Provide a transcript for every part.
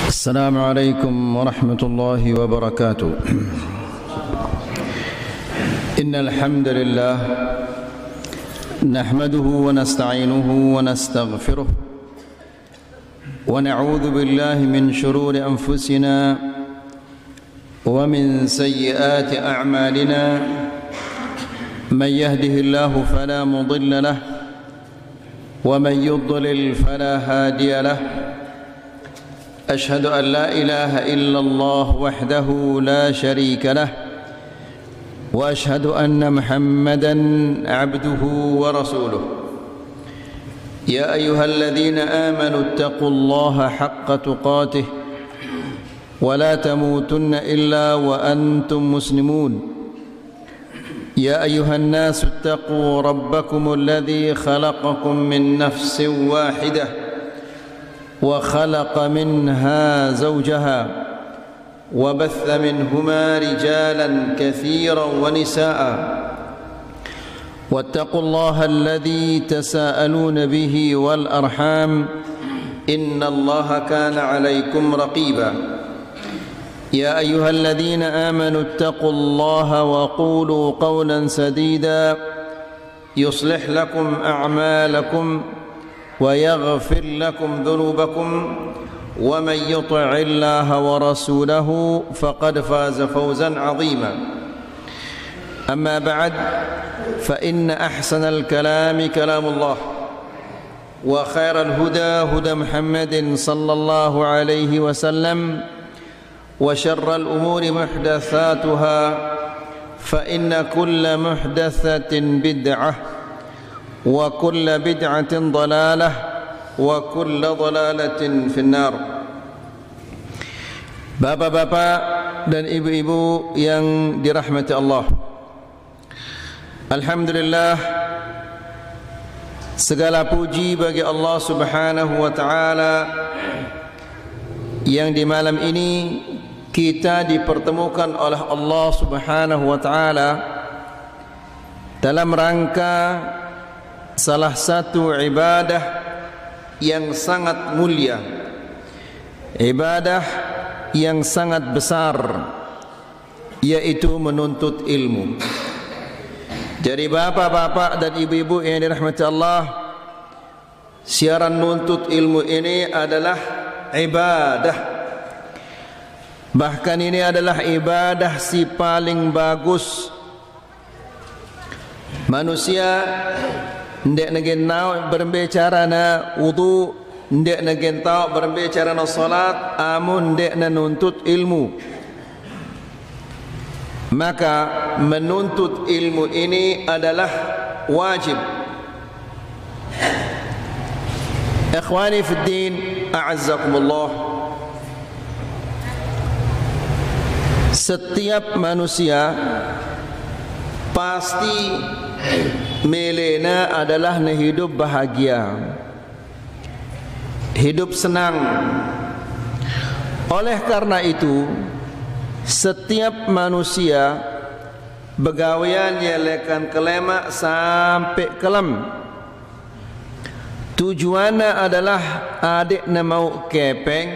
السلام عليكم ورحمة الله وبركاته. إن الحمد لله نحمده ونستعينه ونستغفره ونعوذ بالله من شرور أنفسنا ومن سيئات أعمالنا. من يهده الله فلا مضل له ومن يضلل فلا هادي له. أشهد أن لا إله إلا الله وحده لا شريك له وأشهد أن محمدا عبده ورسوله. يا أيها الذين آمنوا اتقوا الله حق تقاته ولا تموتن إلا وأنتم مسلمون. يا أيها الناس اتقوا ربكم الذي خلقكم من نفس واحدة وخلق منها زوجها وبث منهما رجالا كثيرا ونساء. واتقوا الله الذي تساءلون به والأرحام إن الله كان عليكم رقيبا. يا أيها الذين آمنوا اتقوا الله وقولوا قولا سديدا يصلح لكم أعمالكم ويغفر لكم ذنوبكم ومن يطع الله ورسوله فقد فاز فوزا عظيما. أما بعد فإن أحسن الكلام كلام الله وخير الهدى هدى محمد صلى الله عليه وسلم وشر الأمور محدثاتها فإن كل محدثة بدعة وكل بدعة ضلالة وكل ضلالة في النار. Bapak-bapak dan ibu-ibu yang dirahmati Allah, alhamdulillah, segala puji bagi Allah Subhanahu wa taala yang di malam ini kita dipertemukan oleh Allah Subhanahu wa taala dalam rangka salah satu ibadah yang sangat mulia, ibadah yang sangat besar, yaitu menuntut ilmu. Jadi bapak-bapak dan ibu-ibu yang dirahmati Allah, siaran menuntut ilmu ini adalah ibadah. Bahkan ini adalah ibadah si paling bagus. Manusia ndak negen tahu berbicara na wudu, ndak negen tahu berbicara na salat, amun ndak menuntut ilmu. Maka menuntut ilmu ini adalah wajib. Ikhwani fi din, a'azzakumullah. Setiap manusia pasti melena adalah hidup bahagia, hidup senang. Oleh karena itu, setiap manusia begawiannya lekan kelema sampai kelem. Tujuannya adalah adik na mau kepeng,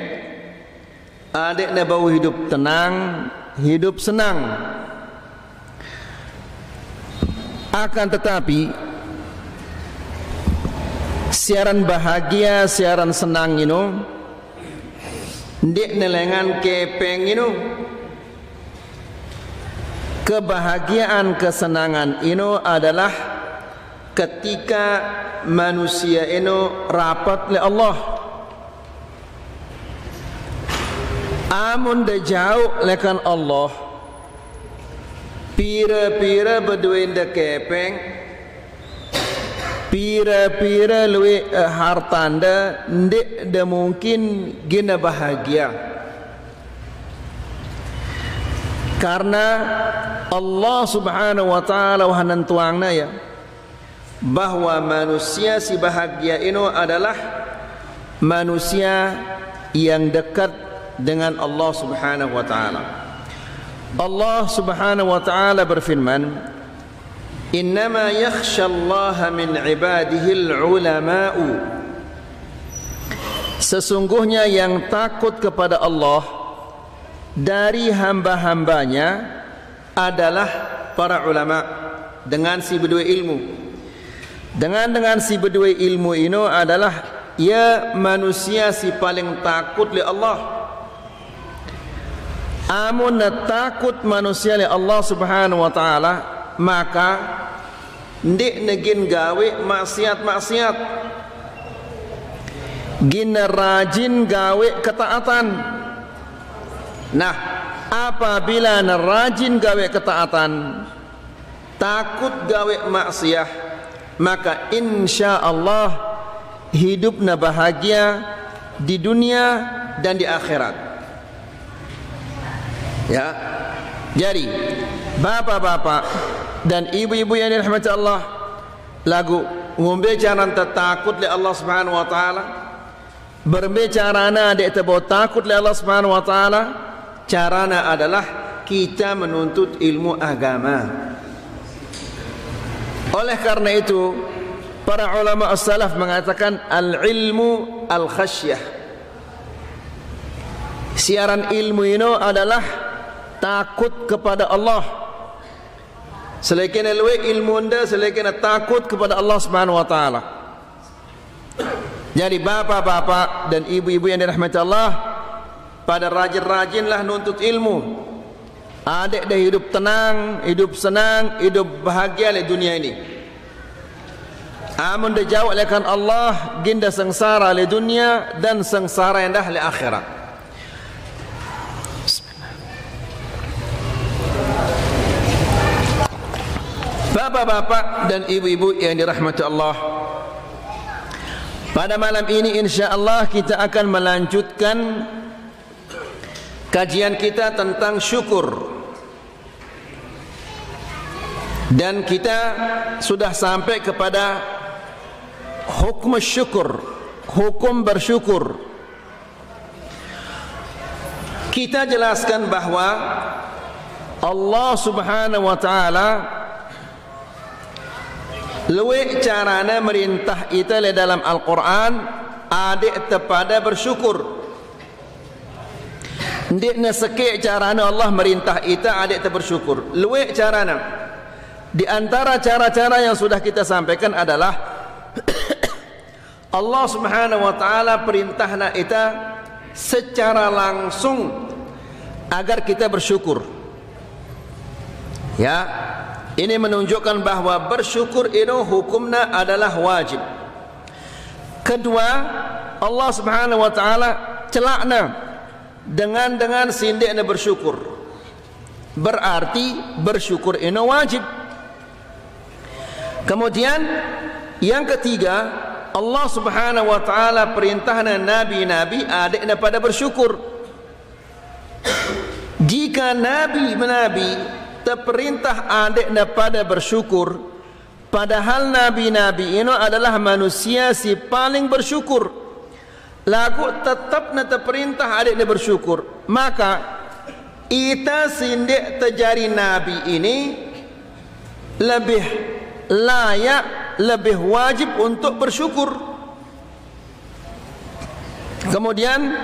adik na bau hidup tenang, hidup senang. Akan tetapi siaran bahagia, siaran senang ini ndik nelengan kepeng ini. Kebahagiaan, kesenangan ini adalah ketika manusia ini rapat oleh Allah. Amun dah jauh lekan Allah, pira-pira berduin dah kepeng, pira-pira luwe hartanda, ndik dah mungkin gina bahagia. Karena Allah Subhanahu wa taala wahanan tuangna ya, bahwa manusia si bahagia ini adalah manusia yang dekat dengan Allah Subhanahu wa taala. Allah Subhanahu wa taala berfirman, "Innama yakhshallaha min ibadihi al-ulama'u." sesungguhnya yang takut kepada Allah dari hamba-hambanya adalah para ulama dengan si berdua ilmu. Dengan si berdua ilmu ini adalah ia manusia si paling takut li Allah. Amun takut manusia li Allah Subhanahu wa taala, maka ndik negin gawe maksiat-maksiat, gina rajin gawe ketaatan. Nah, apabila rajin gawe ketaatan, takut gawe maksiat, maka insya Allah hidupna bahagia di dunia dan di akhirat. Ya, jadi bapak-bapak dan ibu-ibu yang dirahmati Allah, lagu ngombecara takut li Allah Subhanahu wa taala, berbicara dek tebo takut li Allah Subhanahu wa taala, carana adalah kita menuntut ilmu agama. Oleh karena itu, para ulama as-salaf mengatakan al-ilmu al-khasyah. Siaran ilmu ini adalah takut kepada Allah. Selain elwe ilmu anda, selain takut kepada Allah Subhanahu wa taala. Jadi bapak-bapak dan ibu-ibu yang dirahmati Allah, pada rajin-rajinlah nuntut ilmu. Adik dah hidup tenang, hidup senang, hidup bahagia di dunia ini. Amun dah jauh olehkan Allah, ginda sengsara di dunia dan sengsara yang dah di akhirat. Bapak-bapak dan ibu-ibu yang dirahmati Allah, pada malam ini insya-Allah kita akan melanjutkan kajian kita tentang syukur. Dan kita sudah sampai kepada hukum syukur, hukum bersyukur. Kita jelaskan bahwa Allah Subhanahu wa taala luwe carana merintah kita di dalam Al-Quran adik kepada bersyukur. Ndik nasake carana Allah merintah kita adik te bersyukur. Luwe carana. Di antara cara-cara yang sudah kita sampaikan adalah Allah Subhanahu wa taala perintahna kita secara langsung agar kita bersyukur. Ya, ini menunjukkan bahwa bersyukur itu hukumnya adalah wajib. Kedua, Allah Subhanahu wa taala celakna dengan sindikna bersyukur. Berarti bersyukur ini wajib. Kemudian yang ketiga, Allah Subhanahu wa taala perintahna nabi-nabi adikna pada bersyukur. Jika nabi-nabi terperintah adikna pada bersyukur, padahal nabi-nabi ini adalah manusia si paling bersyukur, lagu tetap terperintah adikna bersyukur, maka kita sindik terjadi nabi ini lebih layak, lebih wajib untuk bersyukur. Kemudian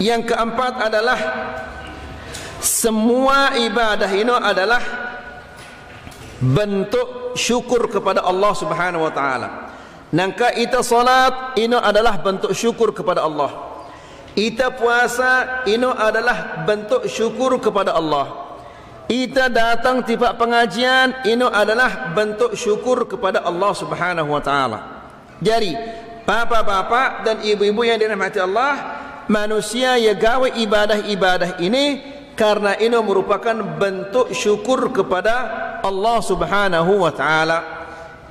yang keempat adalah semua ibadah ini adalah bentuk syukur kepada Allah Subhanahu wa taala. Nangka ita salat ini adalah bentuk syukur kepada Allah. Ita puasa ini adalah bentuk syukur kepada Allah. Kita datang tiba pengajian ini adalah bentuk syukur kepada Allah Subhanahu wa taala. Jadi, bapak-bapak dan ibu-ibu yang dirahmati Allah, manusia yang gawe ibadah-ibadah ini karena ini merupakan bentuk syukur kepada Allah Subhanahu wa taala.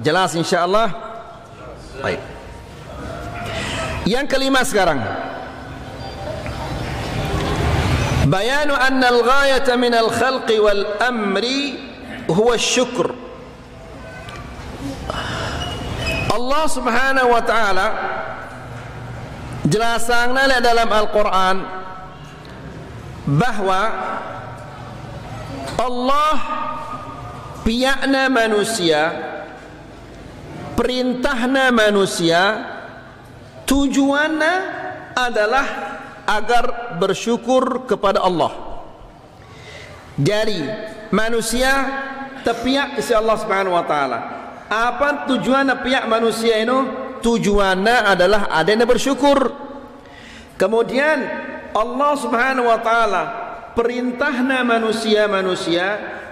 Jelas insyaallah? Baik. Yang kelima sekarang, bayanu anna al-ghayata min al-khalqi wal amri huwa syukr. Allah Subhanahu wa taala jelasangna dalam Al-Quran bahwa Allah piyakna manusia, perintahna manusia, tujuanna adalah agar bersyukur kepada Allah. Jadi manusia terpiak ke Allah Subhanahu wa taala. Apa tujuan piak manusia itu? Tujuannya adalah adanya bersyukur. Kemudian Allah Subhanahu wa taala perintahna manusia,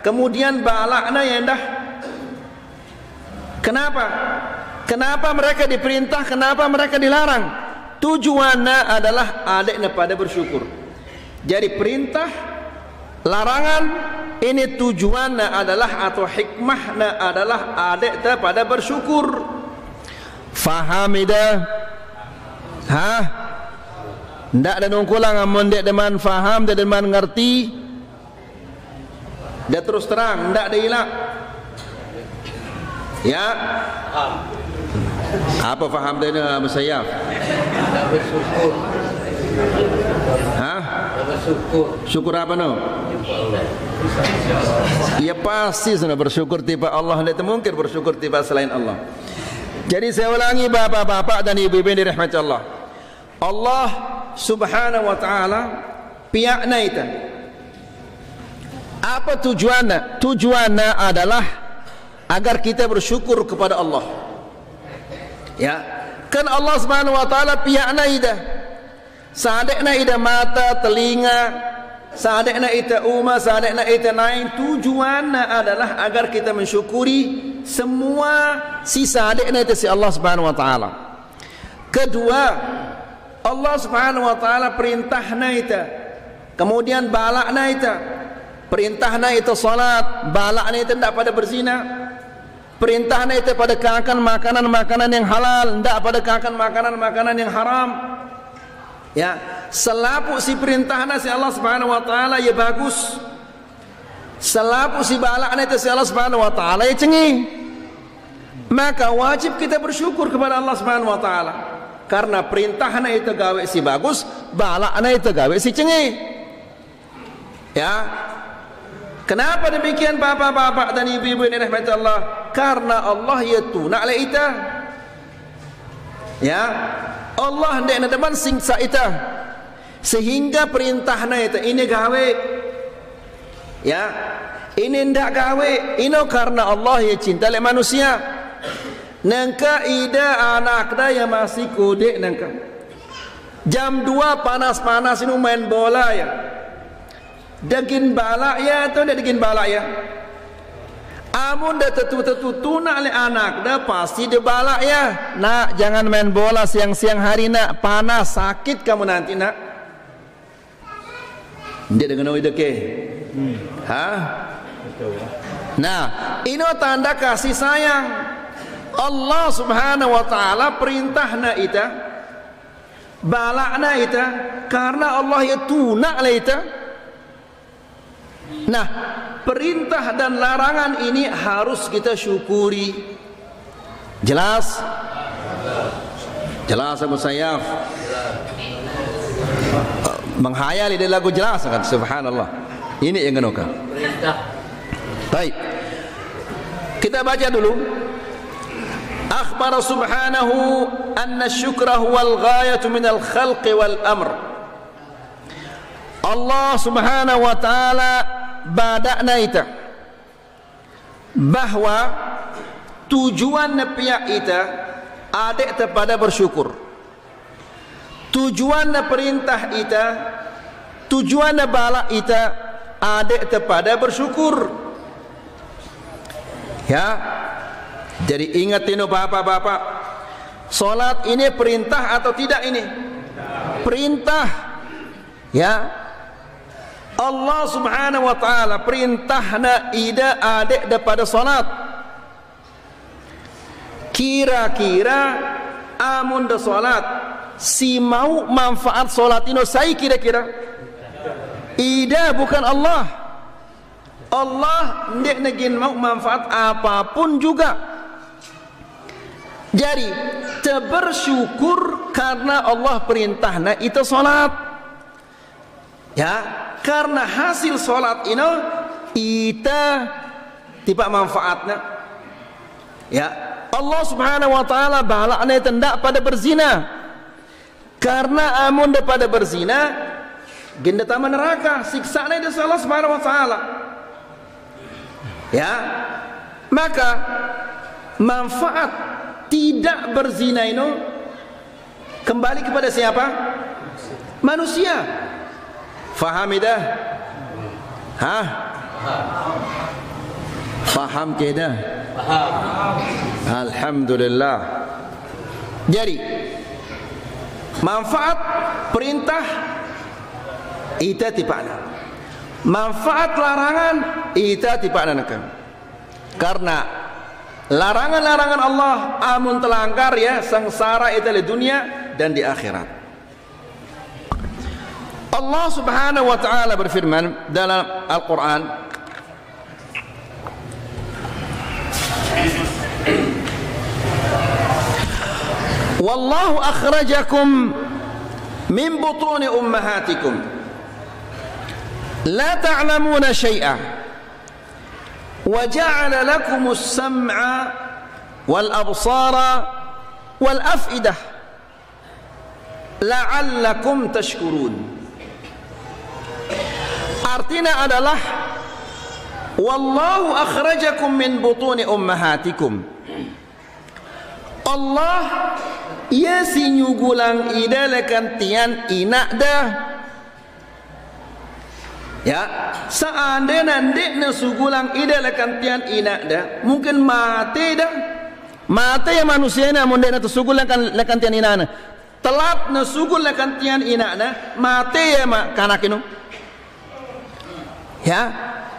kemudian balakna yang dah. Kenapa? Kenapa mereka diperintah? Kenapa mereka dilarang? Tujuannya adalah adanya pada bersyukur. Jadi perintah, larangan, ini tujuannya adalah atau hikmahnya adalah adanya pada bersyukur. Faham ida? Hah? Ndak ada nongkulang amun dek deman faham, dek deman ngerti. Dia terus terang, ndak ada hilap. Ya? Apa faham dia Musayyaf? Bersyukur. Hah? Bersyukur. Syukur apa no? Ya pasti sudah bersyukur tiba Allah, tidak mungkin bersyukur tiba selain Allah. Jadi saya ulangi bapak-bapak dan ibu-ibu yang dirahmati Allah. Allah Subhanahu wa taala pihaknya itu. Apa tujuannya? Tujuannya adalah agar kita bersyukur kepada Allah. Ya, kan Allah Subhanahu wa taala pihaknya itu. Sadekna ida mata, telinga, sadekna ita uma, sadekna ita nain. Tujuannya adalah agar kita mensyukuri semua si sadekna itu si Allah Subhanahu wa taala. Kedua, Allah Subhanahu wa taala perintahna ita, kemudian balakna ita. Perintahna itu salat, balakna itu tidak pada berzina. Perintahna itu pada kakan makanan-makanan yang halal, tidak pada kakan makanan-makanan yang haram. Ya, selapu si perintahna si Allah Subhanahu wa taala ya bagus. Selapu si balakna itu si Allah Subhanahu wa taala ya cengih. Maka wajib kita bersyukur kepada Allah Subhanahu wa taala. Karena perintahna itu gawe si bagus, balakna itu gawe si cengih. Ya. Kenapa demikian bapak-bapak dan ibu-ibu yang dirahmati Allah? Karena Allah ya tuna oleh ita. Ya. Allah hendak depan singsa ita. Sehingga perintahna itu ini gawe. Ya. Ini hendak gawe. Ini karena Allah ya cinta oleh manusia. Nangka ida anak dah yang masih kodek nangka. Jam 2 panas-panas ini main bola ya. Daging balak ya atau dah daging balak ya. Amun dah tetu-tetu nak oleh anak dah pasti dia balak ya. Nak jangan main bola siang-siang hari nak, panas sakit kamu nanti nak. Dia dengan oi deke. Hah? Nah, ini tanda kasih sayang. Allah Subhanahu wa taala perintahna ita, balakna ita karena Allah ya tuna le ita. Nah, perintah dan larangan ini harus kita syukuri. Jelas? Jelas Abu Sayyaf? Menghayal di lagu jelas kan, subhanallah. Ini yang genoka. Baik. Kita baca dulu. Akhbar subhanahu anna syukra huwal ghayatu minal khalqi wal amr. Allah Subhanahu wa taala badakna ita bahwa tujuan pihak ita adek kepada bersyukur. Tujuan perintah ita, tujuan balak ita adek kepada bersyukur. Ya. Jadi ingat ini bapak-bapak, solat ini perintah atau tidak ini? Perintah. Ya. Allah Subhanahu wa taala perintahna ida adek daripada solat. Kira-kira amun da solat si mau manfaat solat ini saya kira-kira ida bukan Allah. Allah ndak negin mau manfaat apapun juga. Jadi bersyukur karena Allah perintahna itu solat. Ya, karena hasil solat ini kita tiba manfaatnya. Ya, Allah Subhanahu wa taala balakna tendak pada berzina. Karena amun daripada berzina genda taman neraka, siksanya dari Allah Subhanahu wa taala. Ya. Maka manfaat tidak berzina itu kembali kepada siapa? Manusia. Faham dah? Hah? Faham ke dah? Faham. Alhamdulillah. Jadi manfaat perintah ita tipana, manfaat larangan ita tipana nakam. Karena larangan-larangan Allah amun telanggar ya sengsara ita di dunia dan di akhirat. Allah Subhanahu wa taala berfirman dalam Al-Qur'an, Wallahu akhrajakum min butuni ummahatikum la ta'lamuna syai'a wa ja'ala lakumus sam'a wal absara wal af'idah la'allakum tashkurun. Artinya adalah wallahu akhrajakum min butuni ummahatikum. Allah ia sinyugulang ida lekan tian inak dah. Ya, seandainya ndek na sugulang ida lekan tian inak dah, mungkin mati dah. Mati ya manusia na mun ndek na sugul lekan tian inak na. Telat na sugul lekan tian inak na, mati ya mak kanak inu. Ya,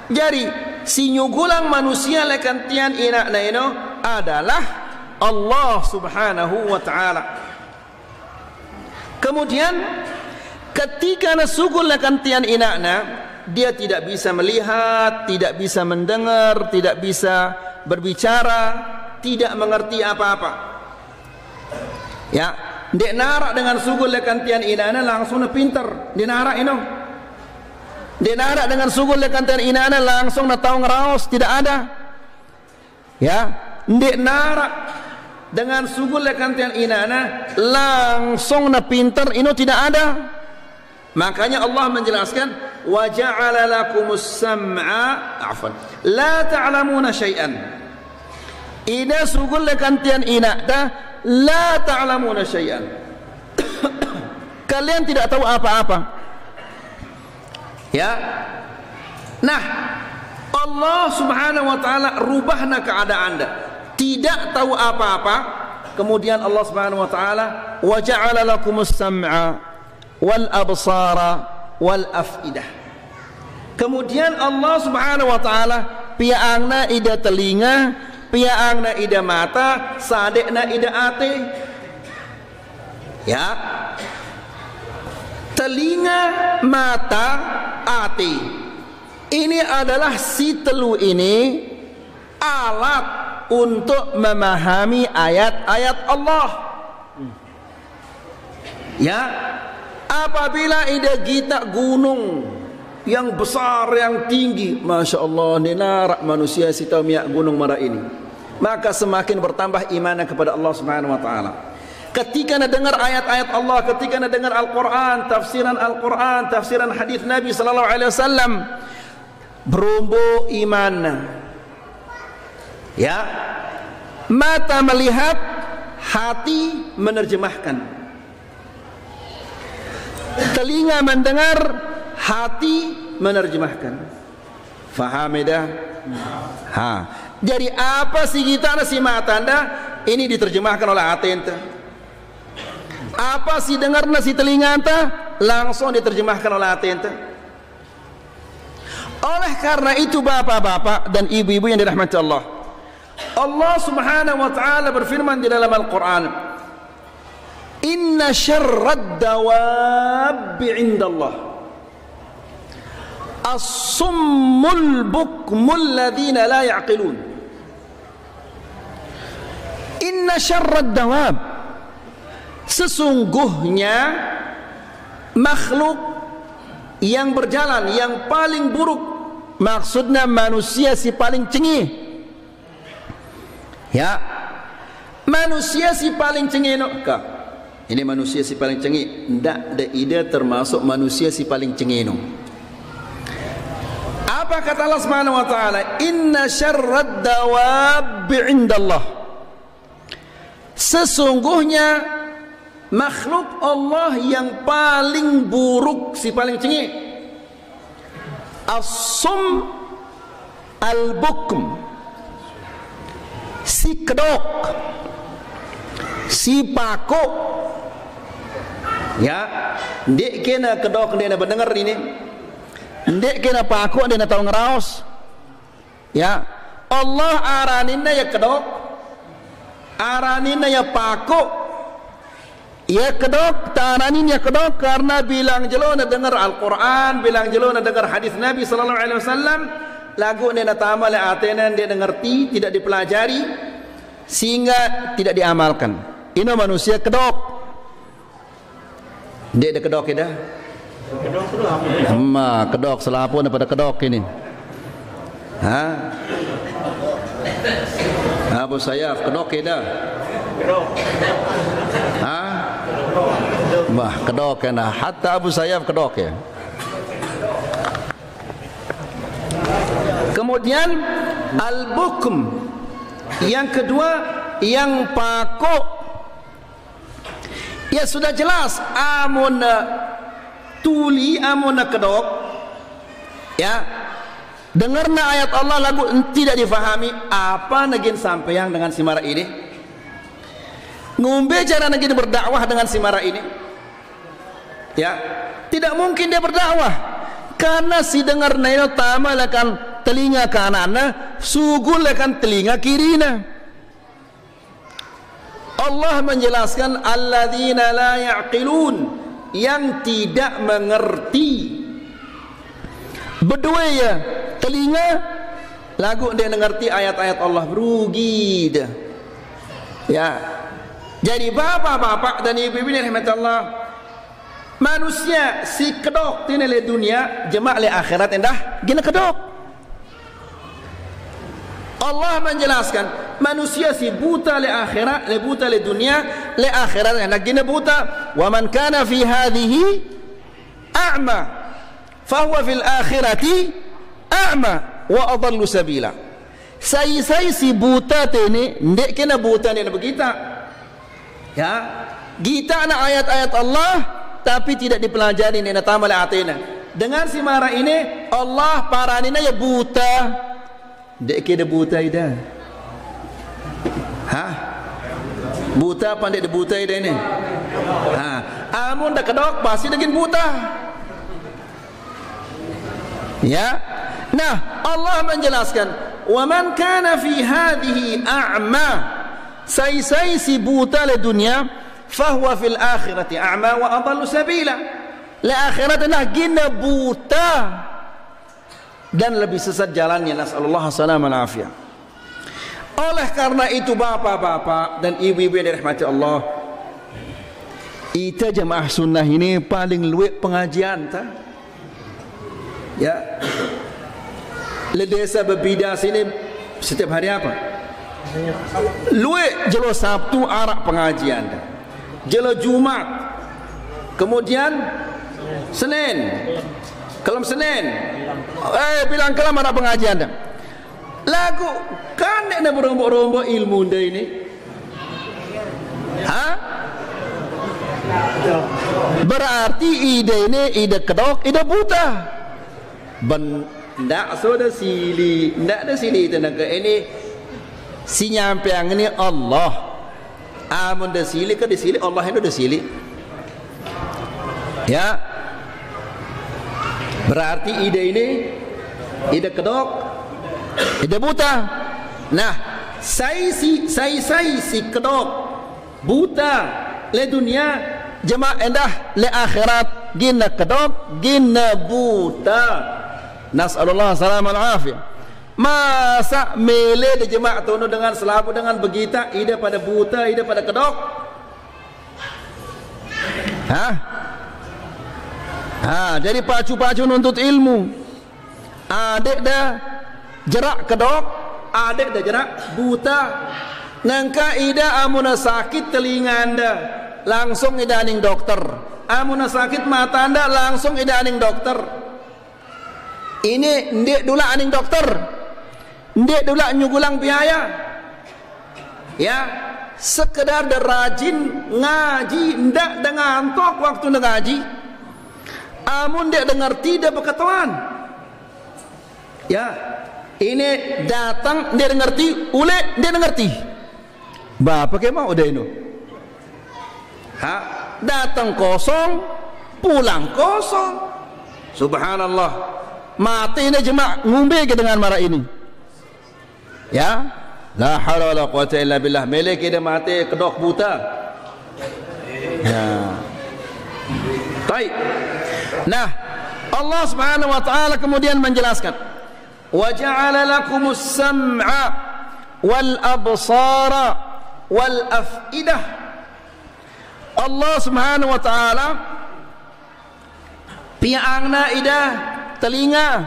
jadi sinyugulang manusia lekan tian inak na ino adalah Allah Subhanahu wa ta'ala. Kemudian ketika nasugul lekan tian inakna, dia tidak bisa melihat, tidak bisa mendengar, tidak bisa berbicara, tidak mengerti apa-apa. Ya, dek narak dengan sugul lekan tian inakna langsung na pinter, dia narak ino. Dek narak dengan sugul lekan tian inakna langsung na tahu ngeraos, tidak ada. Ya, dek narak dengan sugul lekan tian inana langsung na pinter ino tidak ada. Makanya Allah menjelaskan wa ja'ala lakumus sam'a la ta'lamuna syai'an. Ida sugul lekan tian inana la ta'lamuna syai'an. Kalian tidak tahu apa-apa. Ya. Nah, Allah Subhanahu wa taala rubahna keadaan anda. Tidak tahu apa-apa, kemudian Allah Subhanahu wa taala wa ja'ala lakumus sam'a wal absara wal af'idah. Kemudian Allah Subhanahu wa taala piaangna ida telinga, piaangna ida mata, sadekna ida ate. Ya. Telinga, mata, ate. Ini adalah si telu ini alat untuk memahami ayat-ayat Allah. Ya, apabila ida gita gunung yang besar, yang tinggi, masya Allah, nenarak manusia si tahu miak gunung mara ini, maka semakin bertambah imannya kepada Allah Subhanahu wa taala. Ketika anda dengar ayat-ayat Allah, ketika anda dengar Al-Quran, tafsiran hadis Nabi sallallahu alaihi wasallam, berumbu iman. Ya, mata melihat, hati menerjemahkan. Telinga mendengar, hati menerjemahkan. Faham dah? Ha. Jadi apa sih kita si mata anda ini diterjemahkan oleh hati anda. Apa sih dengar si telinga anda langsung diterjemahkan oleh hati anda. Oleh karena itu bapak-bapak dan ibu-ibu yang dirahmati Allah, Allah Subhanahu wa taala berfirman di dalam Al-Qur'an, "Inna syarrad dawab 'indallah as-summul bukmul ladzina la ya'qilun." Inna syarrad dawab, sesungguhnya makhluk yang berjalan yang paling buruk, maksudnya manusia si paling cengih. Ya, manusia si paling cengih Ini manusia si paling cengik. Ndak ada ida termasuk manusia si paling cengik itu. Apa kata Allah Subhanahu wa taala? Inna syarrad dawab 'indallah. Sesungguhnya makhluk Allah yang paling buruk, si paling cengik, as-sum al-bukm, si kedok, si pakok. Ya, dek kena kedok dia nak mendengar ini, dek kena pakok dia nak tahu ngeraos. Ya, Allah araninna ya kedok, araninna ya pakok. Ya kedok, taranin ya kedok karena bilang jelo nak dengar Al-Quran, bilang jelo nak dengar hadis Nabi sallallahu alaihi wasallam, lagu ni nak tamal atenan dia dengarti, tidak dipelajari sehingga tidak diamalkan. Ini manusia kedok. Dia ada kedok ke dah? Kedok tu apa? Kedok selapun daripada kedok ini. Ha? Abu Sayyaf kedok ke dah? Kedok. Ha? Bah, kedok kan? Hatta Abu Sayyaf kedok ya. Kemudian al-bukm, yang kedua yang pakok. Ya sudah jelas, amun tuli, amun kedok, ya dengarna ayat Allah lagu tidak difahami, apa negin sampaian dengan si mara ini? Ngumbe cara negin berdakwah dengan si mara ini? Ya, tidak mungkin dia berdakwah karena si dengar nayo tama lakan telinga kananna, sugul lakan telinga kirina. Allah menjelaskan alladzina la ya'qilun, yang tidak mengerti. Berdua ya telinga lagu dia mengerti ayat-ayat Allah, berugi dah. Ya, jadi bapak-bapak dan ibu-ibu yang rahmat Allah, manusia si kedok tina le dunia, jemaah le akhirat endah gina kedok. Allah menjelaskan manusia si buta le akhirat, le buta le dunia, le akhirat nak gina buta. Wa man kana fi hadhihi a'ma fa huwa fil akhirati a'ma wa adallu sabila. Sai si buta tene ndek kena buta ni begita. Ya, kita nak ayat-ayat Allah tapi tidak dipelajari ni na tamal atina. Dengan si mara ini Allah paranina ya buta. Dek kena buta ida. Ha? Buta pandai dia buta ida ini. Ha, amun dak kedok pasti dagin buta. Ya. Nah, Allah menjelaskan, "Wa man kana fi hadhihi a'ma." Sai si buta le dunia, fahuwa fil akhirati a'ma wa adallu sabila. Le akhirat nah gina buta dan lebih sesat jalannya, nasallallahu salam al afiyah. Oleh karena itu bapak-bapak dan ibu-ibu yang dirahmati Allah, kita jemaah sunnah ini paling luwek pengajian ta? Ya, le desa berbida sini setiap hari apa? Luwek jelo Sabtu arak pengajian ta. Jelo Jumat, kemudian Senin. Kelam Senin, bilang kelam ada pengajian dah. Lagu kan nak berombok-rombok ilmu dah ini. Ha? Berarti ide ini ide kedok, ide buta. Ndak sudah sili, ndak ada sili tenaga ini. Si nyampe yang ini Allah. Amun dah sili ke disili Allah itu dah sili. Ya. Berarti ide ini ide kedok, ide buta. Nah, sai si kedok buta le dunia, jemaah endah le akhirat gina kedok, gina buta. Nasallallahu salam al afiyah. Masa mele de jemaah tono dengan selapu dengan begita ide pada buta, ide pada kedok. Hah? Jadi pacu-pacu nuntut ilmu. Adik dah jerak kedok, adik dah jerak buta. Nangka ida amuna sakit telinga anda, langsung idaning dokter. Amun sakit mata anda langsung idaning dokter. Ini ndik dula aning dokter, ndik dula nyugulang biaya. Ya, sekedar rajin ngaji, ndak dengan tok waktu ngaji. Amun ndik dengerti dia berketuan. Ya, ini datang ndik dengerti, ule ndik dengerti. Bapak ke mau udah ini. Ha, datang kosong, pulang kosong. Subhanallah. Mati ini jemaah ngumbe ke dengan marah ini. Ya, la haula wala quwata illa billah. Melek dia mati kedok buta. Ya. Baik. Nah, Allah Subhanahu wa taala kemudian menjelaskan, "Wa ja'ala lakumus sam'a wal absara wal af'idah." Allah Subhanahu wa taala piangna idah telinga,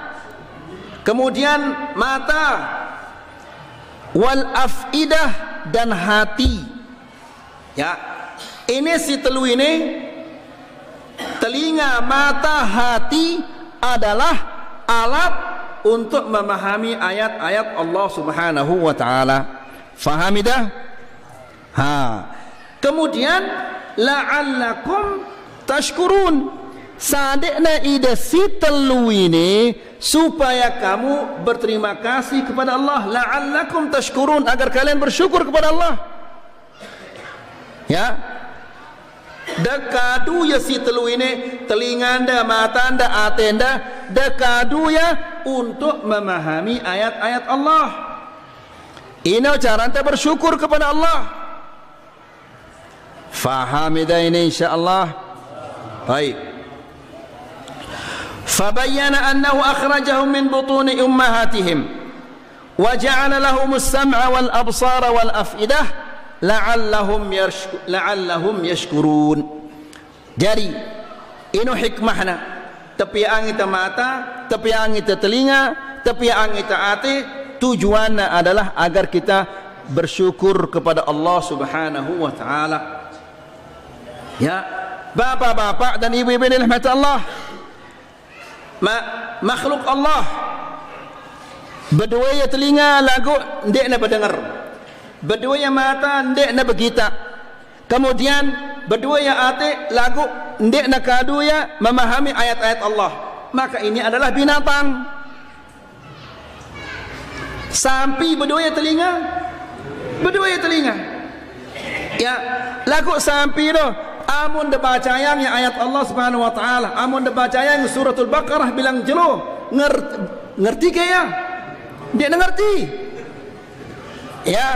kemudian mata, wal afidah dan hati. Ya, ini si telu ini, telinga, mata, hati adalah alat untuk memahami ayat-ayat Allah Subhanahu wa taala. Fahami dah? Ha. Kemudian la'allakum tashkurun. Sadekna ida si telu ini supaya kamu berterima kasih kepada Allah. La'allakum tashkurun, agar kalian bersyukur kepada Allah. Ya, dekadu ya si telu ini, telinga anda, mata anda, hati anda, dekadu ya untuk memahami ayat-ayat Allah. Ini cara anda bersyukur kepada Allah. Fahami dah ini insyaAllah. Baik. فبين أنه أخرجهم من بطون أمهاتهم وجعل لهم السمع والأبصار والأفئدة لعلهم يشكرون. Jadi ini hikmahnya. Tapi ang ita mata, tapi ang ita telinga, tapi ang ita hati, tujuannya adalah agar kita bersyukur kepada Allah Subhanahu wa taala. Ya, bapak-bapak dan ibu-ibu yang dirahmati Allah, makhluk Allah, berdua ya telinga lagu ndek na berdengar, berdua ya mata ndek na bergita, kemudian berdua ya hati lagu ndek na kadu ya memahami ayat-ayat Allah. Maka ini adalah binatang. Sampai berdua ya telinga, berdua ya telinga. Ya, lagu sampai itu amun da baca yang ayat Allah Subhanahu wa taala, amun da baca yang suratul Baqarah bilang jelo, ngerti ke ya? Dia ngerti. Ya,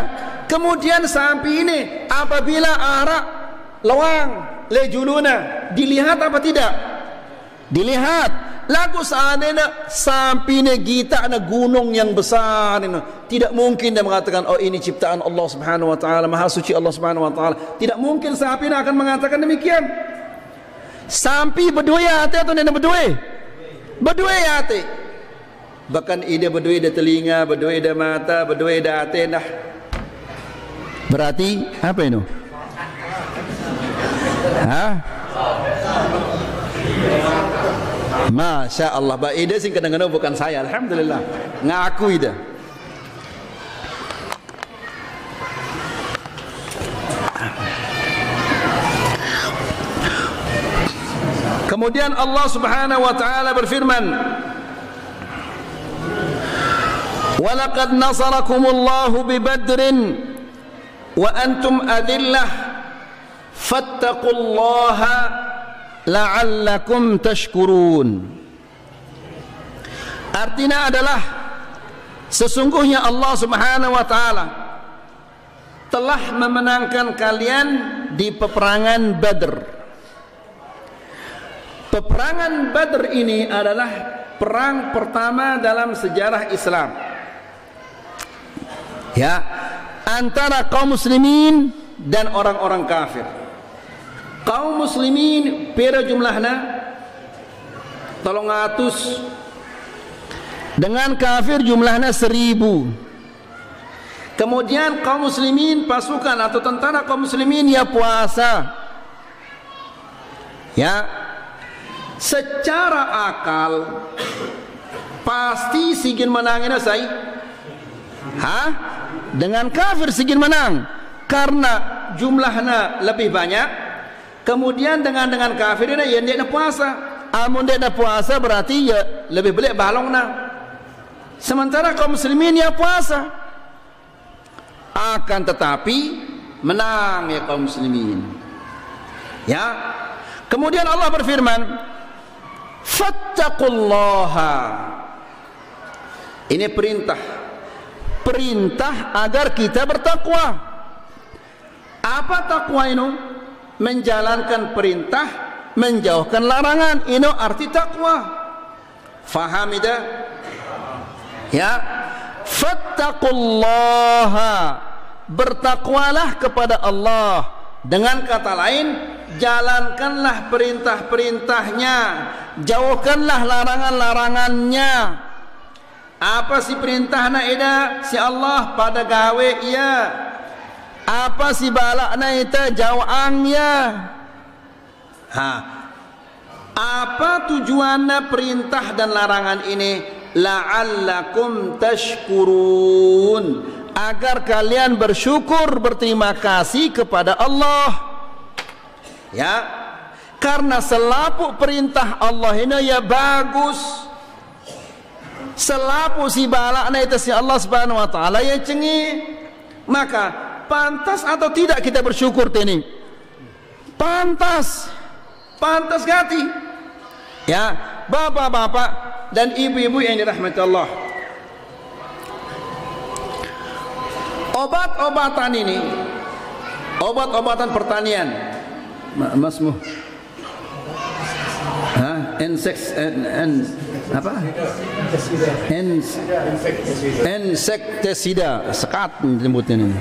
kemudian sampai ini apabila arak lawang lejuluna dilihat apa tidak? Dilihat. Lagu seandainya sampai ini gita na gunung yang besar ini, tidak mungkin dia mengatakan oh ini ciptaan Allah Subhanahu wa taala, maha suci Allah Subhanahu wa taala. Tidak mungkin sampai ini akan mengatakan demikian. Sampai berdua hati atau nenek berdua? Berdua hati. Bahkan ide berdua ide telinga, berdua ide mata, berdua ide hati dah. Berarti apa ini? Hah? Masya Allah, Pak ide sing kadang-kadang bukan saya, alhamdulillah, ngaku ide. Kemudian Allah Subhanahu wa taala berfirman, "Walaqad nasarakumullahu bi Badrin wa antum adillah fattaqullaha la'allakum tashkurun." Artinya adalah sesungguhnya Allah Subhanahu wa taala telah memenangkan kalian di peperangan Badr. Peperangan Badr ini adalah perang pertama dalam sejarah Islam. Ya, antara kaum muslimin dan orang-orang kafir. Kaum muslimin pira jumlahnya 300, dengan kafir jumlahnya 1000. Kemudian kaum muslimin pasukan atau tentara kaum muslimin ya puasa Ya, secara akal pasti sigin menangin saya. Dengan kafir sigin menang karena jumlahnya lebih banyak. Kemudian dengan kafir ini yang dia puasa. Amun dia puasa berarti ya lebih belik balongna. Sementara kaum muslimin ya puasa. Akan tetapi menang ya kaum muslimin. Ya. Kemudian Allah berfirman, fattaqullaha. Ini perintah agar kita bertakwa. Apa takwa ini? Menjalankan perintah, menjauhkan larangan. Ini arti takwa. Faham itu? Ya. Fattaqullaha, bertakwalah kepada Allah. Dengan kata lain, jalankanlah perintah-perintahnya, jauhkanlah larangan-larangannya. Apa si perintahna ida si Allah pada gawe ia, apa si balakna ita jauangnya. Apa tujuannya perintah dan larangan ini? La'allakum tashkurun, agar kalian bersyukur, berterima kasih kepada Allah. Ya, karena selapu perintah Allah ini ya bagus, selapu si balakna itu si Allah Subhanahu wa taala yang cengi, maka pantas atau tidak kita bersyukur ini? Pantas gati. Ya, bapak-bapak dan ibu-ibu yang dirahmati Allah, obat-obatan ini, obat-obatan pertanian, masmu, insektisida, sekat disebutnya ini,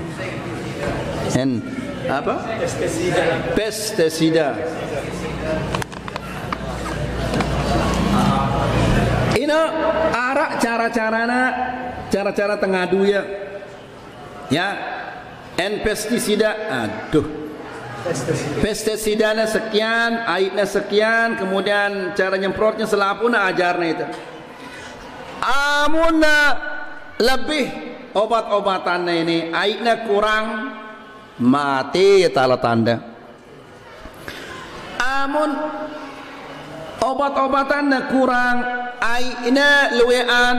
pestisida. Ini arak cara-cara tengadu ya. Ya, pestisida, pestisidanya sekian, airnya sekian, kemudian cara nyemprotnya selapuna ajarnya itu. Amunna lebih obat-obatannya ini, airnya kurang, mati tala tanda. Amun obat-obatannya kurang, airnya luwean,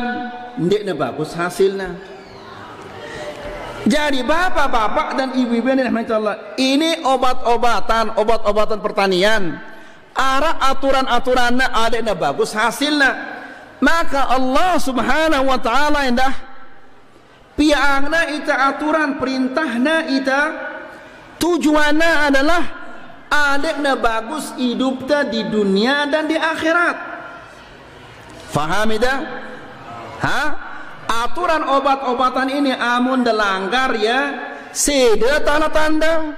ndeknya bagus hasilnya. Jadi bapak-bapak dan ibu-ibu yang dirahmati Allah, ini obat-obatan pertanian, arah aturan-aturannya adanya bagus hasilnya. Maka Allah Subhanahu wa taala indah piangna ita aturan perintahna ita tujuannya adalah adanya bagus hidupnya di dunia dan di akhirat. Faham itu? Aturan obat-obatan ini amun delanggar ya sede tanda-tanda.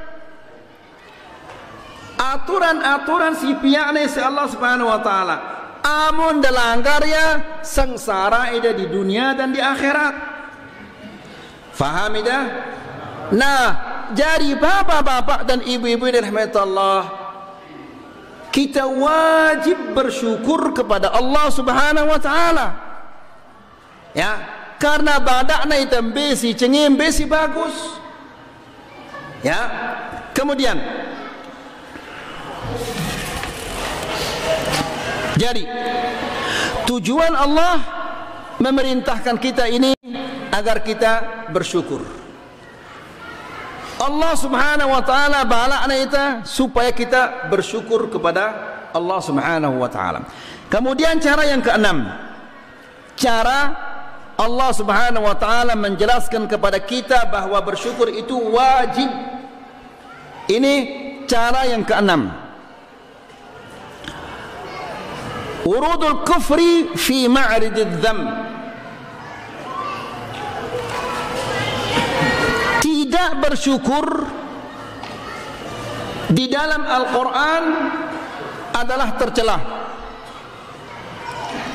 Aturan-aturan si pihaknya si Allah Subhanahu wa taala amun delanggar ya sengsara ida di dunia dan di akhirat. Faham itu? Nah, jadi bapak-bapak dan ibu-ibu dirahmati Allah, kita wajib bersyukur kepada Allah Subhanahu wa taala. Ya, karena badakna itu besi cengim besi bagus. Ya. Kemudian jadi tujuan Allah memerintahkan kita ini agar kita bersyukur. Allah Subhanahu wa taala balakna itu supaya kita bersyukur kepada Allah Subhanahu wa taala. Kemudian cara yang keenam, cara Allah Subhanahu wa taala menjelaskan kepada kita bahwa bersyukur itu wajib. Ini cara yang keenam. Urudul kufri fi ma'rididz dzam. Tidak bersyukur di dalam Al-Quran adalah tercela.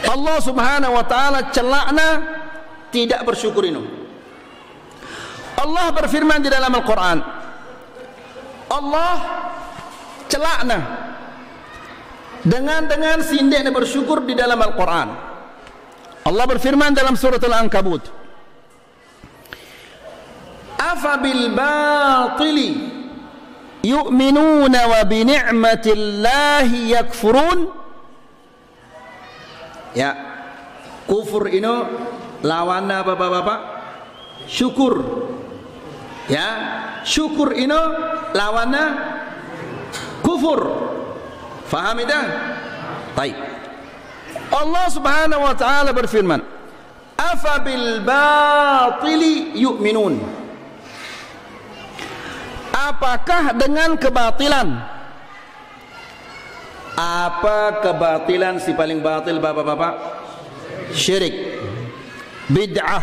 Allah Subhanahu wa taala celakna tidak bersyukur ini. Allah berfirman di dalam Al-Quran, Allah celakna dengan sindiknya bersyukur di dalam Al-Quran. Allah berfirman dalam surah Al-Ankabut, afa bil batili yu'minuna wa bi ni'matillahi yakfurun. Ya, kufur ini lawannya bapak-bapak syukur. Ya, syukur ini lawannya kufur. Faham itu? Baik. Allah Subhanahu wa taala berfirman, afa bil batili yu'minun. Apakah dengan kebatilan? Apa kebatilan si paling batil bapak-bapak? Syirik, bid'ah,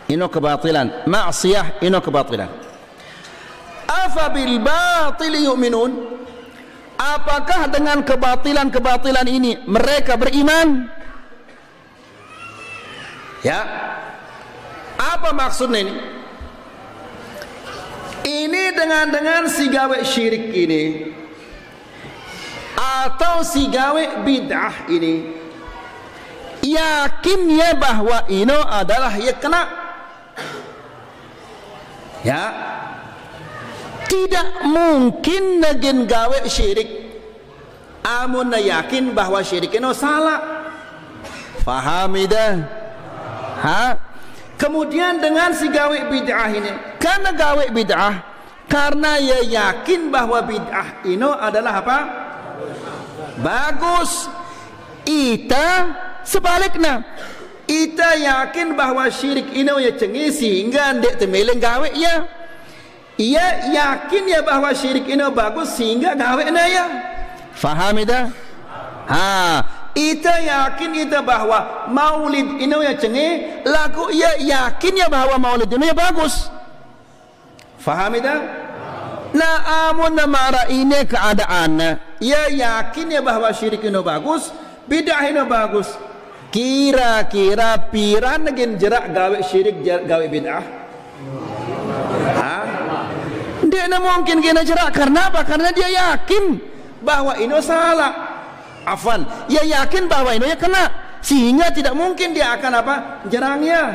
ini kebatilan. Maksiyah, ini kebatilan. Afa bil batili yu'minun. Apakah dengan kebatilan-kebatilan ini mereka beriman? Ya. Apa maksudnya ini? Ini dengan si gawe syirik ini atau si gawe bid'ah ini, yakinnya bahwa ini adalah ya kena. Ya. Tidak mungkin negen gawe syirik amun yakin bahwa syirik itu salah. Faham dah? Ha? Kemudian dengan si gawe bid'ah ini, karena gawe bid'ah, karena ya yakin bahwa bid'ah ini adalah apa? Bagus. Ita sebaliknya, ita yakin bahwa syirik ini ya cengi sehingga ndek temeleng gawe ya. Ia yakin ya bahwa syirik ini bagus sehingga gawe na ya. Faham dah? Ha, ita yakin ita bahwa maulid ini ya cengi, lagu ia yakin ya bahwa maulid ini ya bagus. Faham dah? Nah, amun namara ini keadaan, ia yakin ya bahwa syirik ini bagus, bid'ah ini bagus. Kira-kira piran negen jerak gawe syirik gawe bid'ah? Ha? Dia tidak mungkin kena jerak. Karena apa? Karena dia yakin bahwa ini salah. Afan, dia yakin bahwa ini kena, sehingga tidak mungkin dia akan apa? Jerangnya.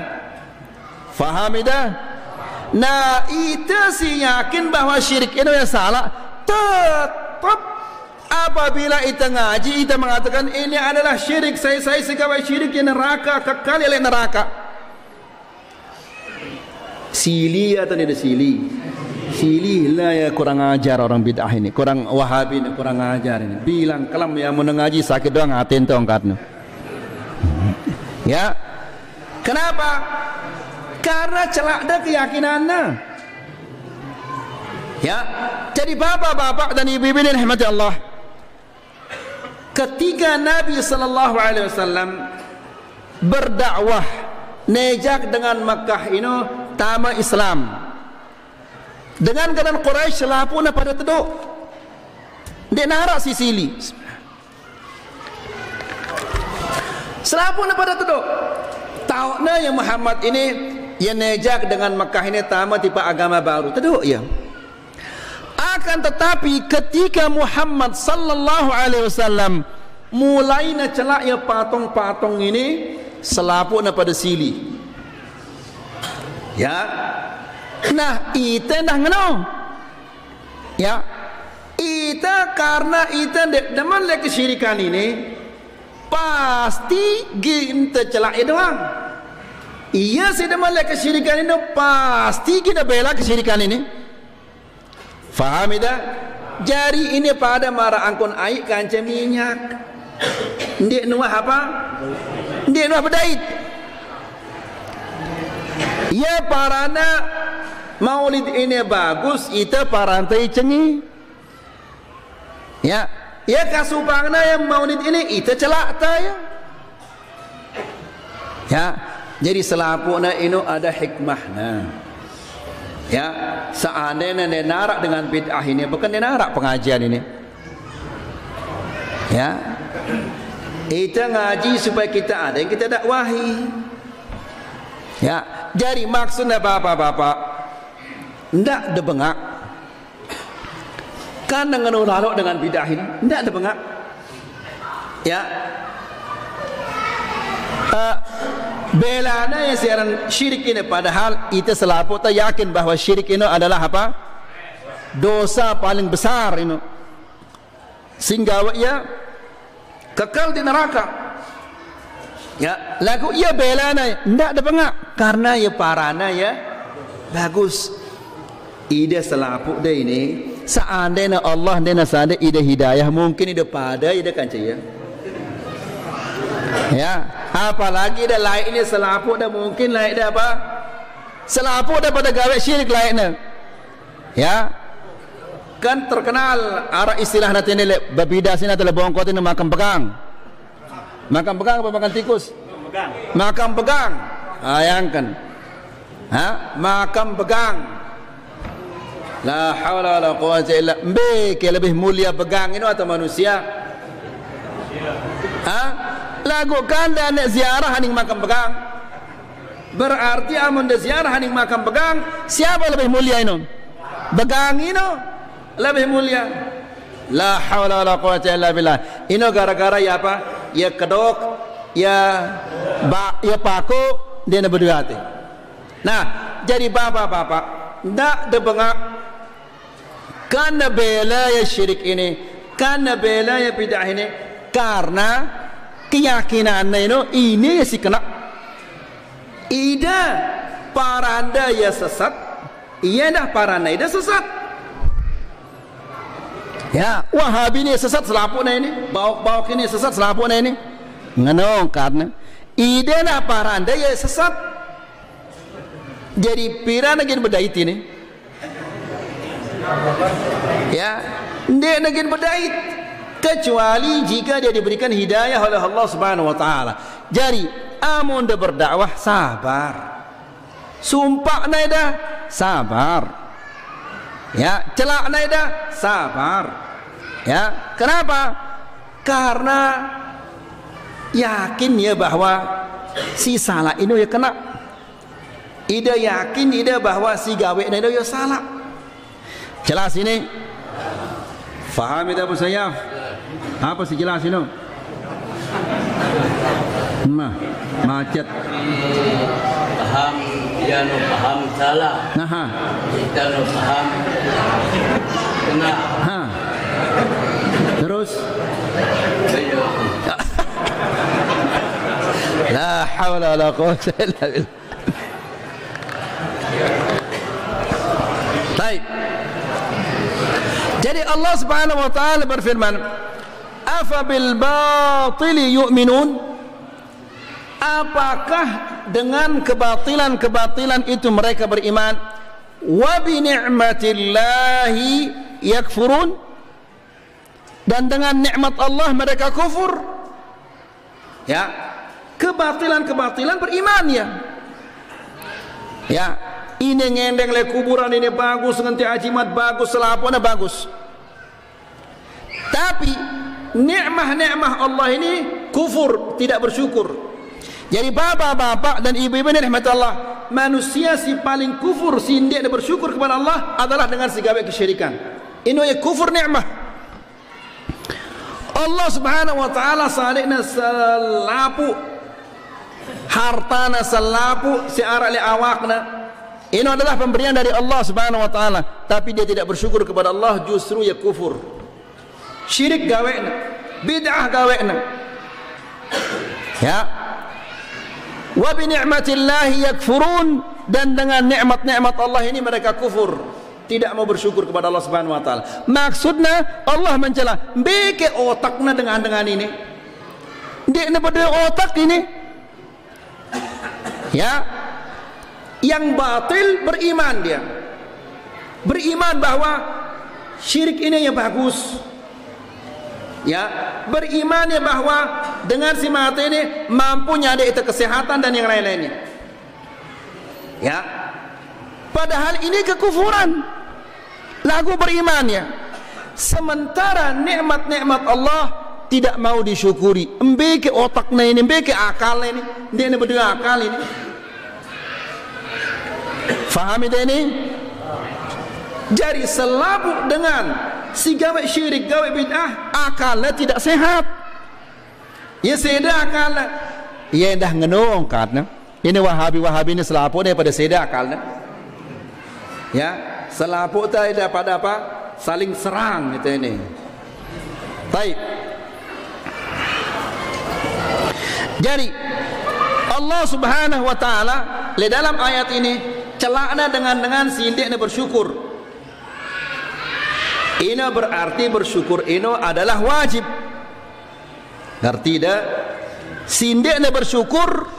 Faham dah? Nah, itu si yakin bahwa syirik ini salah. Tetap apabila kita ngaji, kita mengatakan ini adalah syirik, saya segala syirik di neraka, kekal di neraka. Sili atau tidak sili? Sili lah ya, kurang ajar orang bid'ah ini, kurang wahabi ini, kurang ajar ini. Bilang kelam ya mau ngaji sakit doang ngatain tu angkatnya. Ya, kenapa? Karena celak dah keyakinannya. Ya, jadi bapak-bapak dan ibu-ibu yang dirahmati Allah, ketika Nabi sallallahu alaihi wasallam berdakwah nejak dengan Makkah ini tama Islam, dengan keadaan Quraisy lapuna pada teduk dia narak sisili selapuna pada teduk tahunya yang Muhammad ini yang nejak dengan Makkah ini tama tipe agama baru teduk ya. Akan tetapi ketika Muhammad sallallahu alaihi wasallam mulai celak ya patung-patung ini selapuna pada sili ya. Nah, ita dah ngeno. Ya. Ita karena ita demen le kesyirikan ini pasti kita celak doang. Iya sih demen le kesyirikan ini pasti kita bela kesyirikan ini. Faham dah? Jari ini pada mara angkon air kanca minyak. Ndek nuah apa? Ndek nuah bedait. Ya parana maulid ini bagus, itu parantai cengi. Ya, ya kasupangna yang maulid ini itu celak ya. Ya, jadi selapuna ini ada hikmahnya. Ya, seandainya dia narak dengan bid'ah ini, bukan dia narak pengajian ini. Ya, kita ngaji supaya kita ada yang kita dakwahi. Ya, jadi maksudnya bapak-bapak ndak ada bengak kan dengan lalu dengan bidah ini ndak ada bengak. Ya. Belana yang siaran syirik ini, padahal kita selaput tak yakin bahawa syirik ini adalah apa? Dosa paling besar ini. Sehingga ia kekal di neraka. Ya, lagu ia belana tidak ada pengak karena ia parana ya bagus. Ida selaput dah ini. Seandainya Allah dan nasada ida hidayah, mungkin ida pada ida kancaya. Ya, apalagi dah lain ini selaput dah, mungkin lain dah apa? Selaput dah pada gawe syirik lainnya. Ya. Kan terkenal arah istilah nanti ni berbeda sini adalah bongkot ini makan pegang. Makan pegang apa makan tikus? Makan pegang. Bayangkan. Makan pegang. La haula wala quwwata illa billah. Lebih mulia pegang ini atau manusia? Lagu kanda nak ziarah haning makan pegang. Berarti amun dah ziarah haning makan pegang, siapa lebih mulia ini? Pegang ini lebih mulia. La haula wala quwwata illa billah. Ini gara-gara ya apa? Ya kedok, ya paku, dia nak berdua hati. Nah, jadi bapak-bapak, tak ada bengak. Karena bela ya syirik ini, karena bela ya bid'ah ini, karena keyakinan ini si kena. Ida paranda ya sesat, iya dah paranda ida sesat. Ya, Wahabi ni sesat selaput ini, bauk ini sesat selaput ini. Ngano karena ida dah paranda ya sesat. Jadi pirana gin bedait ini. Ya, dia negin berdait kecuali jika dia diberikan hidayah oleh Allah Subhanahu wa taala. Jadi amun dia berdakwah sabar. Sumpah naida sabar. Ya, celak naida sabar. Ya, kenapa? Karena yakin ya bahwa si salah ini ya kena. Ida yakin ida bahwa si gawe naida ya salah. Jelas ini? Faham itu Abu Sayyaf? Apa sih jelas ini? Macet. Paham, dia no paham salah. Nah, kita no paham kena. Terus? La haula wala quwwata illa billah. Baik. Jadi Allah Subhanahu wa taala berfirman, "Afa bil batili yu'minun?" Apakah dengan kebatilan-kebatilan itu mereka beriman? Wa bi ni'matillahi yakfurun? Dan dengan nikmat Allah mereka kufur? Ya, kebatilan-kebatilan beriman ya. Ya, ini ngendeng le kuburan ini bagus, nganti ajimat bagus, selapuna bagus. Tapi nikmah-nikmah Allah ini kufur, tidak bersyukur. Jadi bapak-bapak dan ibu-ibu ini rahmat Allah, manusia si paling kufur, si tidak bersyukur kepada Allah adalah dengan segala kesyirikan. Ini ya kufur nikmah. Allah Subhanahu wa taala salikna selapu hartana selapu si arak li awakna. Ini adalah pemberian dari Allah Subhanahu wa taala, tapi dia tidak bersyukur kepada Allah, justru ya kufur. Syirik gawena, bid'ah gawena. Ya. Wa bi ni'matillahi yakfurun, dan dengan nikmat-nikmat Allah ini mereka kufur, tidak mau bersyukur kepada Allah Subhanahu wa taala. Maksudnya Allah mencela, beke otakna dengan ini. Dia nak berdua otak ini. Ya. Yang batil beriman dia. Beriman bahwa syirik ini yang bagus. Ya, beriman ya bahwa dengan si mati ini mampu nyada itu kesehatan dan yang lain-lainnya. Ya. Padahal ini kekufuran. Lagu beriman ya. Sementara nikmat-nikmat Allah tidak mau disyukuri. Embeke otaknya ini, embeke akalnya ini. Dia ini berdua akal ini. Fahami dia ini? Jadi selabu dengan si gawe syirik, gawe bid'ah, akalnya tidak sehat. Ya seda akal. Ya dah ngenong katna. Ini Wahabi ini selaput daripada seda akal. Ya, selaput tu daripada apa? Saling serang itu ini. Baik. Jadi Allah Subhanahu wa taala di dalam ayat ini celakna dengan sindikna bersyukur. Ini berarti bersyukur ini adalah wajib. Ngerti dah? Sindikna bersyukur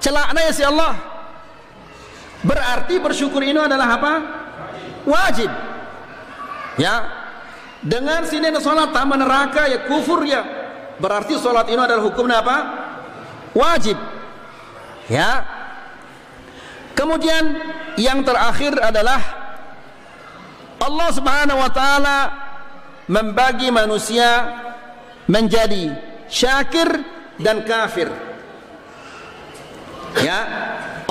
celakna ya si Allah. Berarti bersyukur ini adalah apa? Wajib. Ya. Dengan sindikna salat tambah neraka ya kufur ya. Berarti salat ini adalah hukumnya apa? Wajib. Ya. Kemudian yang terakhir adalah Allah Subhanahu wa taala membagi manusia menjadi syakir dan kafir. Ya.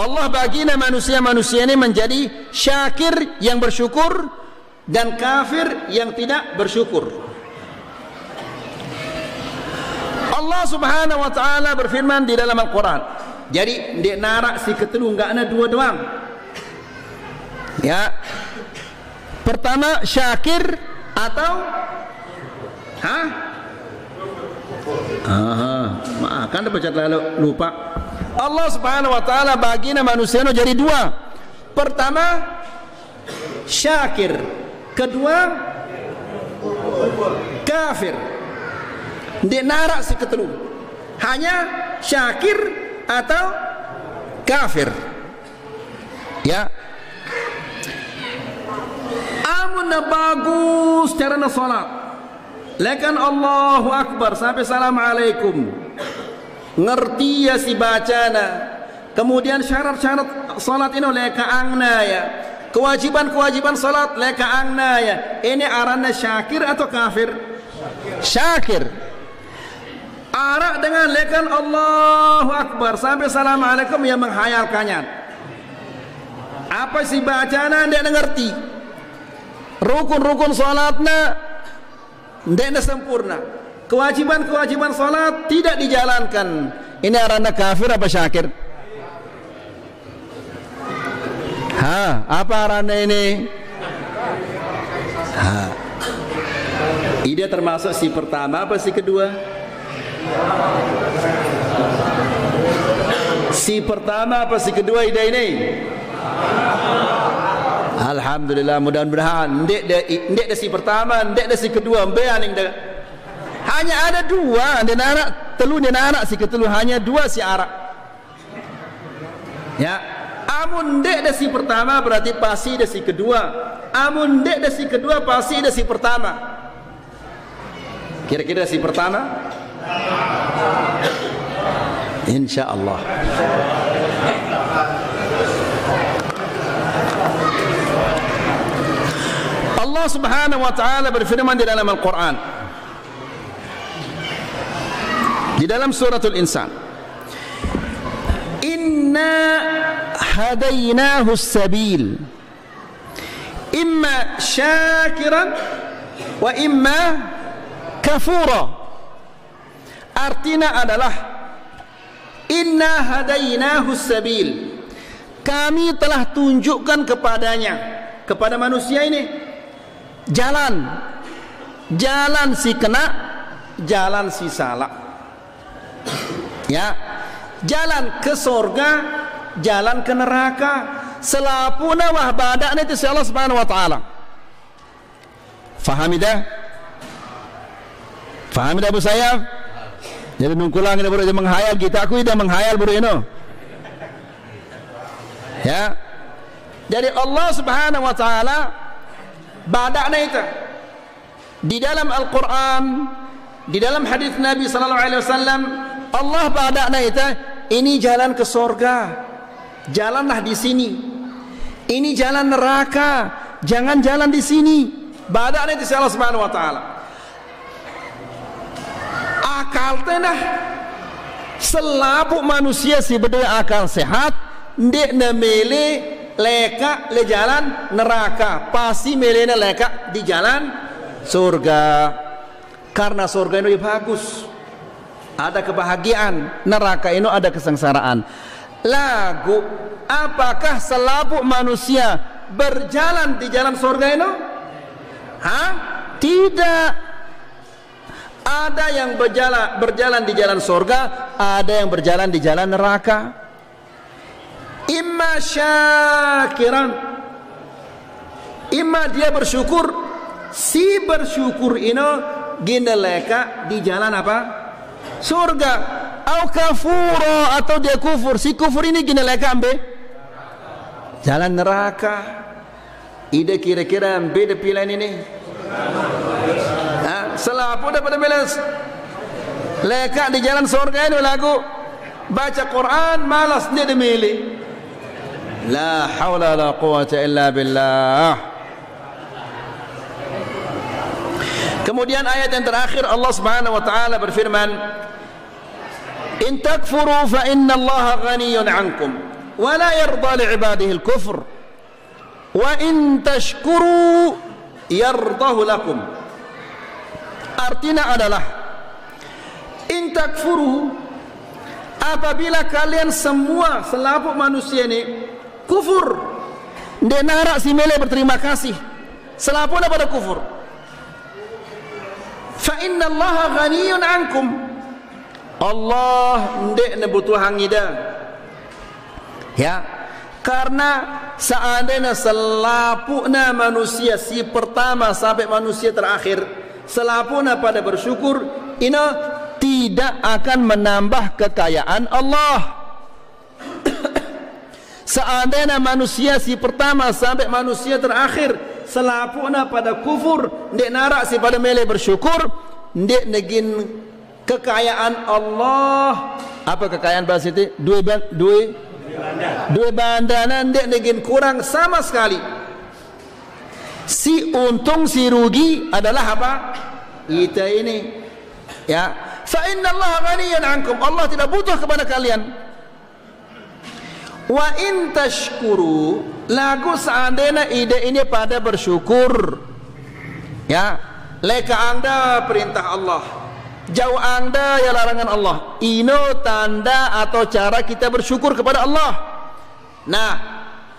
Allah baginya manusia ini menjadi syakir yang bersyukur dan kafir yang tidak bersyukur. Allah Subhanahu wa taala berfirman di dalam Al-Qur'an. Jadi dia narak si ketelu enggak ada dua doang. Ya. Pertama syakir atau kan dah baca lalu lupa. Allah Subhanahu wa taala baginya manusia jadi dua. Pertama syakir, kedua kafir. Dia narak si ketelu. Hanya syakir atau kafir. Ya. Amun bagus cara salat. Lekan Allahu Akbar sampai Assalamualaikum. Ngerti ya si bacana. Kemudian syarat-syarat salat ini leka angna ya. Kewajiban-kewajiban salat leka angna ya. Ini arana syakir atau kafir? Syakir. Arak dengan lekan Allahu Akbar sampai Assalamualaikum yang menghayalkannya. Apa si bacana dia ngerti? Rukun-rukun salatnya tidak sempurna. Kewajiban-kewajiban salat tidak dijalankan. Ini arana kafir apa syakir? Apa arana ini? Ida termasuk si pertama apa si kedua? Si pertama apa si kedua ida ini? Alhamdulillah, mudah-mudahan ndek dah si pertama, ndek dah si kedua, mbeaning dah. Hanya ada dua, dia anak telu, dia anak si ketelu, hanya dua si arak. Ya, amun ndek dah si pertama berarti pasti dah si kedua. Amun ndek dah si kedua pasti dah si pertama. Kira-kira si pertama? InsyaAllah. Allah Subhanahu wa taala berfirman di dalam Al-Qur'an. Di dalam suratul Insan. Inna hadainahu as-sabil. Imma syakiran wa imma kafura. Artinya adalah inna hadainahu as-sabil. Kami telah tunjukkan kepadanya, kepada manusia ini jalan si kena, jalan si salah. Ya, jalan ke surga, jalan ke neraka. Selapuna wah badakna itu si Allah Subhanahu wa taala. Faham dah? Faham dah Abu Sayyaf? Jadi nungkulang ini baru menghayal kita, aku dah menghayal baru ini. Ya. Jadi Allah Subhanahu wa taala badakna itu di dalam Al-Quran, di dalam hadis Nabi sallallahu alaihi wasallam, Allah badakna itu ini jalan ke surga, jalanlah di sini. Ini jalan neraka, jangan jalan di sini. Badakna itu Allah Subhanahu wa taala. Akal tenah selapu manusia si berdaya akal sehat, ndek na mele leka le jalan neraka, pasti melena leka di jalan surga. Karena surga itu bagus. ada kebahagiaan, neraka ini ada kesengsaraan. Lagu, apakah selaput manusia berjalan di jalan surga ini? Tidak. Ada yang berjalan di jalan surga, ada yang berjalan di jalan neraka. Imma syakiran, imma dia bersyukur. Si bersyukur ini gineleka di jalan apa? Surga. Au kafura, atau dia kufur. Si kufur ini gineleka ambe jalan neraka. Ide kira-kira beda pilihan ini. Selapu dapat belas leka di jalan surga ini lagu baca Quran malas dia demili. La haula la quwata illa billah. Kemudian ayat yang terakhir Allah Subhanahu wa taala berfirman, in takfuru fa inna Allah ghaniyun 'ankum wa la yarda li 'ibadihi al-kufr wa in tashkuru yardahu lakum. Artinya adalah in takfuru, apabila kalian semua selaput manusia ini kufur, dia narak si mele berterima kasih selaputnya pada kufur, fa inna Allah ghaniyun ankum, Allah ndek nebutuh hangida ya, karena seandainya selaputnya manusia si pertama sampai manusia terakhir selapuna pada bersyukur, ini tidak akan menambah kekayaan Allah. Seandainya manusia si pertama sampai manusia terakhir selapuna pada kufur, ndek narak si pada mele bersyukur, ndek negin kekayaan Allah. Apa kekayaan bahasa itu? Dua bandana, ndek negin kurang sama sekali. Si untung si rugi adalah apa? Kita ini ya, fa inna Allah ghaniyun ankum, Allah tidak butuh kepada kalian. Wa in tashkuru, lagu seandainya ide ini pada bersyukur ya, leka anda perintah Allah, jauh anda ya larangan Allah. Ino tanda atau cara kita bersyukur kepada Allah. Nah,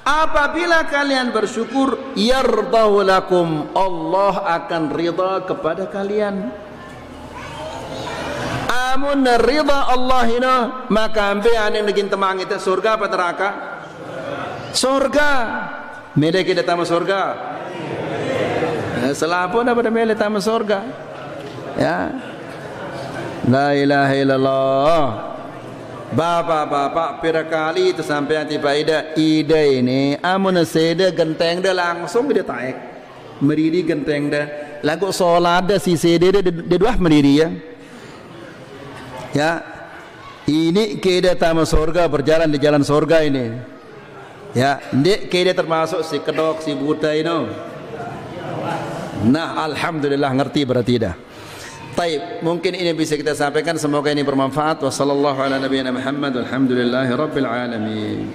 apabila kalian bersyukur, yardahu lakum, Allah akan ridha kepada kalian. Amun ridha Allah ini, maka ambil yang negin temang itu surga apa neraka? Surga. Mele kita tamu surga. Selapun apa dah mele tamu surga? Ya. La ilaha illallah. Bapak-bapak pirakali itu sampai tiba ida ini amun seda genteng dah langsung dia taek meriri genteng dah lagu solat dah si seda dia dua meriri ya ini keda tamu surga berjalan di jalan surga ini ya, ndek keda termasuk si kedok si buta ini. Nah alhamdulillah ngerti berarti dah. Taib, mungkin ini bisa kita sampaikan, semoga ini bermanfaat. Wassallallahu ala nabiyina Muhammad walhamdulillahi rabbil alamin.